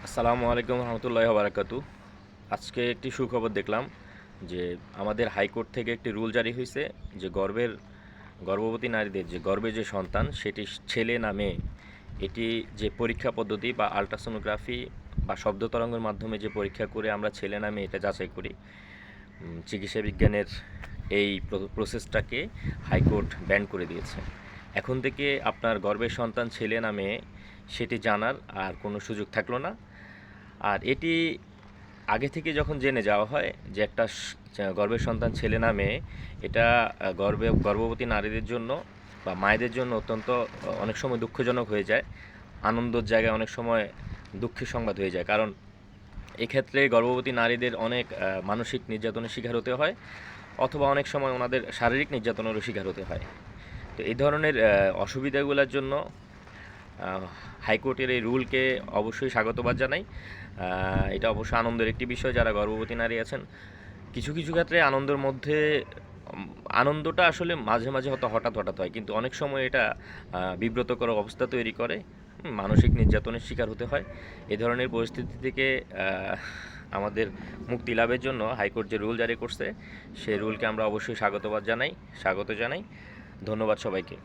আসসালামু আলাইকুম রহমতুল্লাহি ওয়া বারাকাতু। আজকে একটি সুখবর দেখলাম যে আমাদের হাইকোর্ট থেকে একটি রুল জারি হয়েছে যে গর্ভবতী নারীদের যে গর্ভে যে সন্তান সেটি ছেলে না মেয়ে, এটি যে পরীক্ষা পদ্ধতি বা আল্ট্রাসোনোগ্রাফি বা শব্দ তরঙ্গের মাধ্যমে যে পরীক্ষা করে আমরা ছেলে না মেয়ে এটা যাচাই করি, চিকিৎসা বিজ্ঞানের এই প্রসেসটাকে হাইকোর্ট ব্যান করে দিয়েছে। এখন থেকে আপনার গর্ভের সন্তান ছেলে না মেয়ে সেটি জানার আর কোনো সুযোগ থাকলো না। আর এটি আগে থেকে যখন জেনে যাওয়া হয় যে একটা গর্ভের সন্তান ছেলে না মেয়ে, এটা গর্ভবতী নারীদের জন্য বা মায়েদের জন্য অত্যন্ত অনেক সময় দুঃখজনক হয়ে যায়, আনন্দের জায়গায় অনেক সময় দুঃখের সংবাদ হয়ে যায়। কারণ এক্ষেত্রে গর্ভবতী নারীদের অনেক মানসিক নির্যাতনের শিকার হতে হয়, অথবা অনেক সময় ওনাদের শারীরিক নির্যাতনেরও শিকার হতে হয়। তো এই ধরনের অসুবিধাগুলোর জন্য হাইকোর্টের এই রুলকে অবশ্যই স্বাগতবাদ জানাই। এটা অবশ্যই আনন্দের একটি বিষয় যারা গর্ভবতী নারী আছেন। কিছু কিছু ক্ষেত্রে আনন্দের মধ্যে আনন্দটা আসলে মাঝে মাঝে হয়তো হঠাৎ হঠাৎ হয়, কিন্তু অনেক সময় এটা বিব্রতকর অবস্থা তৈরি করে, মানসিক নির্যাতনের শিকার হতে হয়। এ ধরনের পরিস্থিতি থেকে আমাদের মুক্তি লাভের জন্য হাইকোর্ট যে রুল জারি করছে সেই রুলকে আমরা অবশ্যই স্বাগত জানাই। ধন্যবাদ সবাইকে।